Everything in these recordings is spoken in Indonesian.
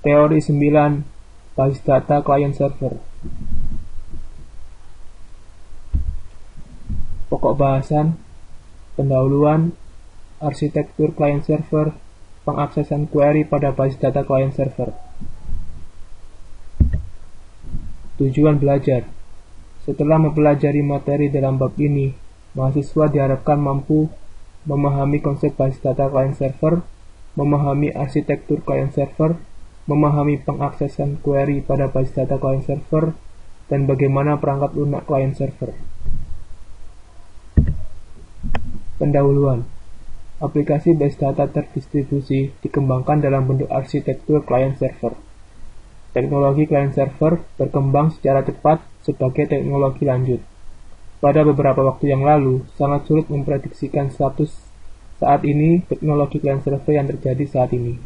Teori 9 Basis data client server. Pokok bahasan, pendahuluan, arsitektur client server, pengaksesan query pada basis data client server. Tujuan belajar. Setelah mempelajari materi dalam bab ini, mahasiswa diharapkan mampu memahami konsep basis data client server, memahami arsitektur client server, memahami pengaksesan query pada basis data client server, dan bagaimana perangkat lunak client server. Pendahuluan. Aplikasi basis data terdistribusi dikembangkan dalam bentuk arsitektur client server. Teknologi client server berkembang secara cepat sebagai teknologi lanjut. Pada beberapa waktu yang lalu, sangat sulit memprediksikan status saat ini teknologi client server yang terjadi saat ini.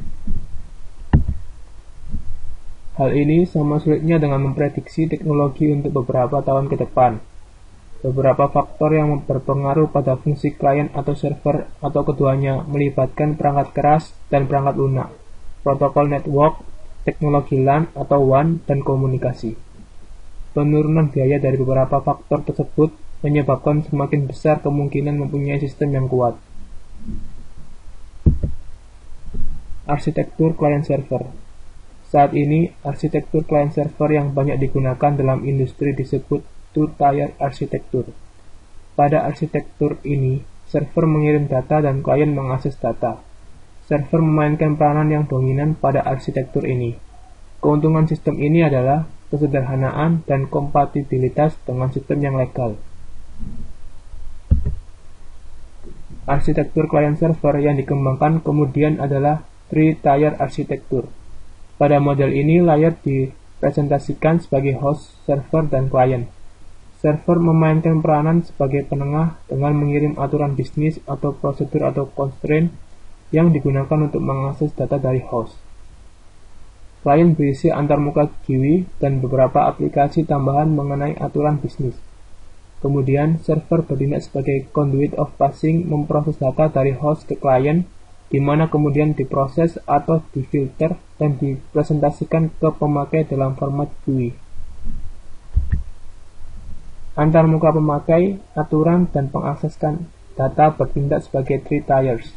Hal ini sama sulitnya dengan memprediksi teknologi untuk beberapa tahun ke depan. Beberapa faktor yang berpengaruh pada fungsi klien atau server atau keduanya melibatkan perangkat keras dan perangkat lunak, protokol network, teknologi LAN atau WAN, dan komunikasi. Penurunan biaya dari beberapa faktor tersebut menyebabkan semakin besar kemungkinan mempunyai sistem yang kuat. Arsitektur client server. Saat ini, arsitektur client server yang banyak digunakan dalam industri disebut two-tier arsitektur. Pada arsitektur ini, server mengirim data dan klien mengakses data. Server memainkan peranan yang dominan pada arsitektur ini. Keuntungan sistem ini adalah kesederhanaan dan kompatibilitas dengan sistem yang legal. Arsitektur client server yang dikembangkan kemudian adalah three-tier arsitektur. Pada model ini, layer dipresentasikan sebagai host, server, dan klien. Server memainkan peranan sebagai penengah dengan mengirim aturan bisnis atau prosedur atau constraint yang digunakan untuk mengakses data dari host. Klien berisi antarmuka GUI dan beberapa aplikasi tambahan mengenai aturan bisnis. Kemudian, server bertindak sebagai conduit of passing memproses data dari host ke klien, di mana kemudian diproses atau difilter dan dipresentasikan ke pemakai dalam format GUI. Antarmuka pemakai, aturan, dan pengakseskan data bertindak sebagai three tiers.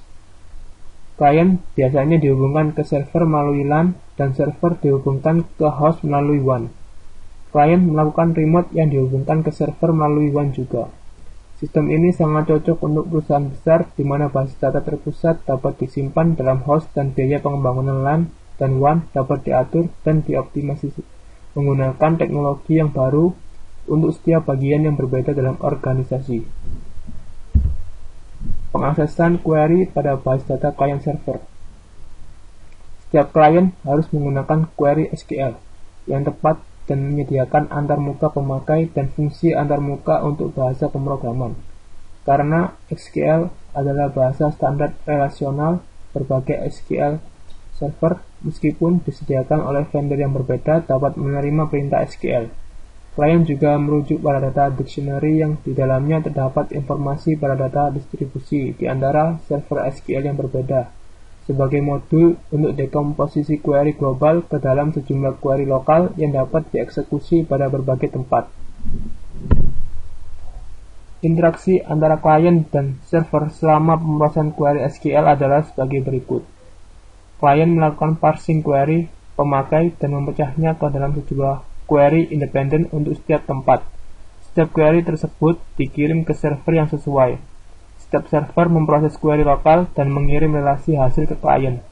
Klien biasanya dihubungkan ke server melalui LAN dan server dihubungkan ke host melalui WAN. Klien melakukan remote yang dihubungkan ke server melalui WAN juga. Sistem ini sangat cocok untuk perusahaan besar di mana basis data terpusat dapat disimpan dalam host dan biaya pengembangan LAN dan WAN dapat diatur dan dioptimasi menggunakan teknologi yang baru untuk setiap bagian yang berbeda dalam organisasi. Pengaksesan query pada basis data client server. Setiap klien harus menggunakan query SQL yang tepat dan menyediakan antarmuka pemakai dan fungsi antarmuka untuk bahasa pemrograman. Karena SQL adalah bahasa standar relasional, berbagai SQL server, meskipun disediakan oleh vendor yang berbeda, dapat menerima perintah SQL. Klien juga merujuk pada data dictionary yang di dalamnya terdapat informasi pada data distribusi di antara server SQL yang berbeda, sebagai modul untuk dekomposisi query global ke dalam sejumlah query lokal yang dapat dieksekusi pada berbagai tempat. Interaksi antara klien dan server selama pemrosesan query SQL adalah sebagai berikut. Klien melakukan parsing query pemakai dan memecahnya ke dalam sejumlah query independen untuk setiap tempat. Setiap query tersebut dikirim ke server yang sesuai. Setiap server memproses query lokal dan mengirim relasi hasil ke klien.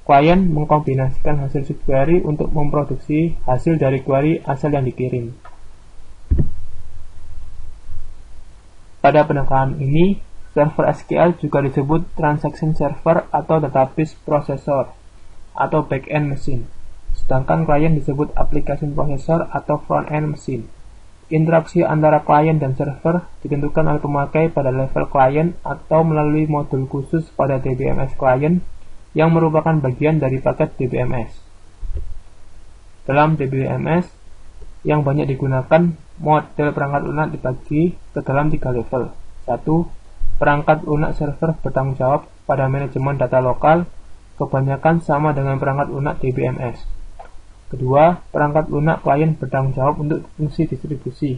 Klien mengkombinasikan hasil subquery untuk memproduksi hasil dari query asal yang dikirim. Pada penekanan ini, server SQL juga disebut transaction server atau database processor atau back-end machine. Sedangkan klien disebut application processor atau front-end machine. Interaksi antara klien dan server ditentukan oleh pemakai pada level klien atau melalui modul khusus pada DBMS klien yang merupakan bagian dari paket DBMS. Dalam DBMS yang banyak digunakan, model perangkat lunak dibagi ke dalam 3 level. 1. Perangkat lunak server bertanggung jawab pada manajemen data lokal, kebanyakan sama dengan perangkat lunak DBMS. Kedua, perangkat lunak klien bertanggung jawab untuk fungsi distribusi,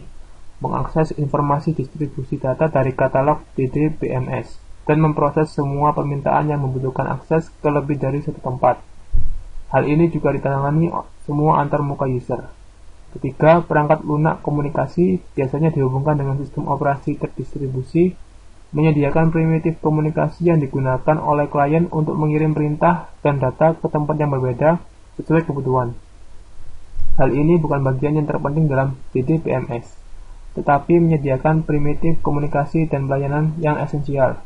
mengakses informasi distribusi data dari katalog DDBMS, dan memproses semua permintaan yang membutuhkan akses ke lebih dari satu tempat. Hal ini juga ditangani semua antarmuka user. Ketiga, perangkat lunak komunikasi biasanya dihubungkan dengan sistem operasi terdistribusi, menyediakan primitif komunikasi yang digunakan oleh klien untuk mengirim perintah dan data ke tempat yang berbeda sesuai kebutuhan. Hal ini bukan bagian yang terpenting dalam DDBMS, tetapi menyediakan primitif komunikasi dan pelayanan yang esensial.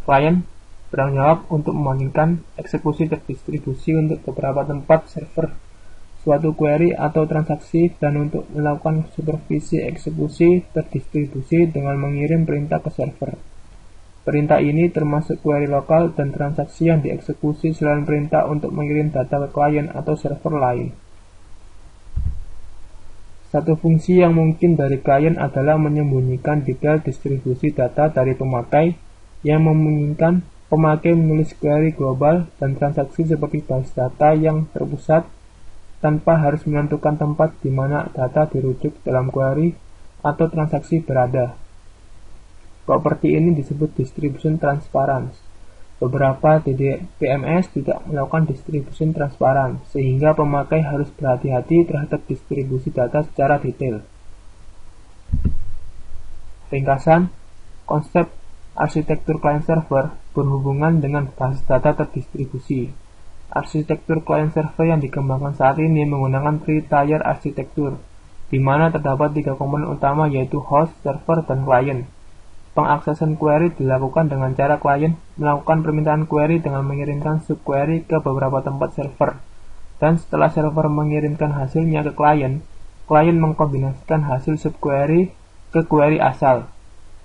Klien bertanggung jawab untuk membagikan eksekusi terdistribusi untuk beberapa tempat server suatu query atau transaksi dan untuk melakukan supervisi eksekusi terdistribusi dengan mengirim perintah ke server. Perintah ini termasuk query lokal dan transaksi yang dieksekusi selain perintah untuk mengirim data ke klien atau server lain. Satu fungsi yang mungkin dari klien adalah menyembunyikan detail distribusi data dari pemakai yang memungkinkan pemakai menulis query global dan transaksi seperti base data yang terpusat tanpa harus menentukan tempat di mana data dirujuk dalam query atau transaksi berada. Properti ini disebut distribution transparency. Beberapa DDBMS tidak melakukan distribution transparan, sehingga pemakai harus berhati-hati terhadap distribusi data secara detail. Ringkasan, konsep arsitektur client-server berhubungan dengan basis data terdistribusi. Arsitektur client-server yang dikembangkan saat ini menggunakan three-tier arsitektur, di mana terdapat 3 komponen utama yaitu host, server, dan client. Pengaksesan query dilakukan dengan cara klien melakukan permintaan query dengan mengirimkan subquery ke beberapa tempat server, dan setelah server mengirimkan hasilnya ke klien mengkombinasikan hasil subquery ke query asal.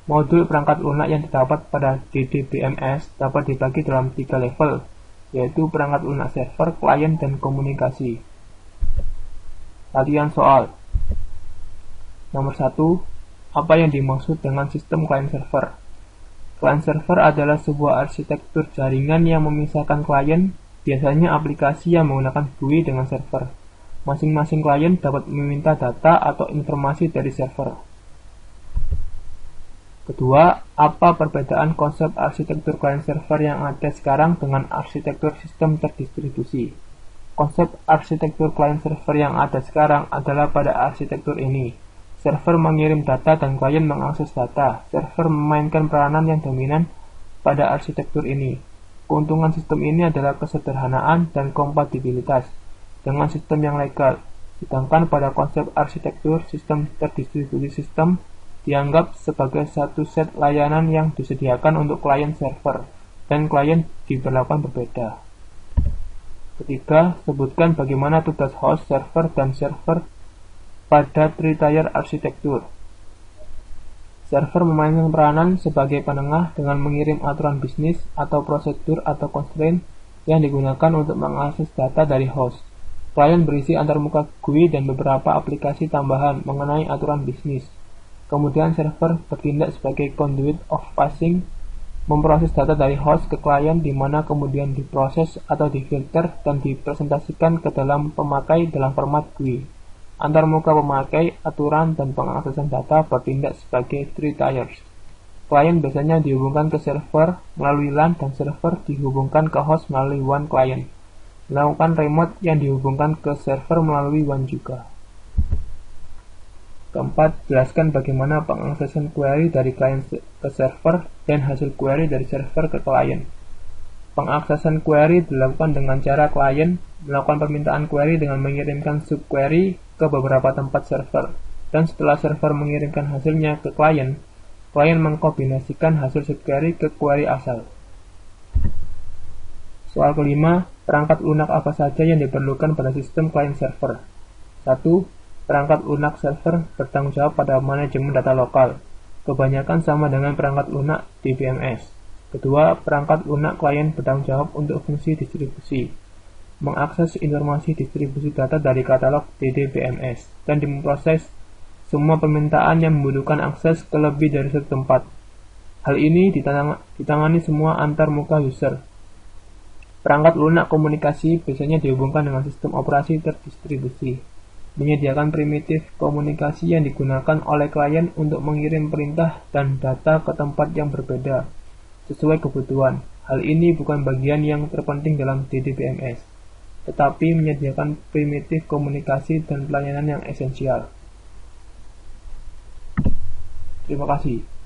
Modul perangkat lunak yang terdapat pada DDBMS dapat dibagi dalam 3 level, yaitu perangkat lunak server, klien, dan komunikasi. Latihan soal. Nomor 1. Apa yang dimaksud dengan sistem client-server? Client-server adalah sebuah arsitektur jaringan yang memisahkan klien, biasanya aplikasi yang menggunakan GUI dengan server. Masing-masing klien dapat meminta data atau informasi dari server. Kedua, apa perbedaan konsep arsitektur client-server yang ada sekarang dengan arsitektur sistem terdistribusi? Konsep arsitektur client-server yang ada sekarang adalah pada arsitektur ini. Server mengirim data dan klien mengakses data. Server memainkan peranan yang dominan pada arsitektur ini. Keuntungan sistem ini adalah kesederhanaan dan kompatibilitas dengan sistem yang legal. Sedangkan pada konsep arsitektur sistem terdistribusi sistem dianggap sebagai satu set layanan yang disediakan untuk klien server dan klien diberlakukan berbeda. Ketiga, sebutkan bagaimana tugas host, server, dan server pada three-tier arsitektur. Server memainkan peranan sebagai penengah dengan mengirim aturan bisnis atau prosedur atau constraint yang digunakan untuk mengakses data dari host. Klien berisi antarmuka GUI dan beberapa aplikasi tambahan mengenai aturan bisnis. Kemudian server bertindak sebagai conduit of passing, memproses data dari host ke klien di mana kemudian diproses atau difilter dan dipresentasikan ke dalam pemakai dalam format GUI. Antarmuka pemakai, aturan, dan pengaksesan data bertindak sebagai three tiers. Klien biasanya dihubungkan ke server melalui LAN dan server dihubungkan ke host melalui WAN klien. Melakukan remote yang dihubungkan ke server melalui WAN juga. Keempat, jelaskan bagaimana pengaksesan query dari klien ke server dan hasil query dari server ke klien. Pengaksesan query dilakukan dengan cara klien melakukan permintaan query dengan mengirimkan subquery ke beberapa tempat server, dan setelah server mengirimkan hasilnya ke klien mengkombinasikan hasil subquery ke query asal. Soal kelima, perangkat lunak apa saja yang diperlukan pada sistem client-server? 1. Perangkat lunak server bertanggung jawab pada manajemen data lokal. Kebanyakan sama dengan perangkat lunak DBMS. Kedua, perangkat lunak klien bertanggung jawab untuk fungsi distribusi, mengakses informasi distribusi data dari katalog DDBMS, dan memproses semua permintaan yang membutuhkan akses ke lebih dari satu tempat. Hal ini ditangani semua antar muka user. Perangkat lunak komunikasi biasanya dihubungkan dengan sistem operasi terdistribusi, menyediakan primitif komunikasi yang digunakan oleh klien untuk mengirim perintah dan data ke tempat yang berbeda sesuai kebutuhan. Hal ini bukan bagian yang terpenting dalam DDBMS, tetapi menyediakan primitif komunikasi dan pelayanan yang esensial. Terima kasih.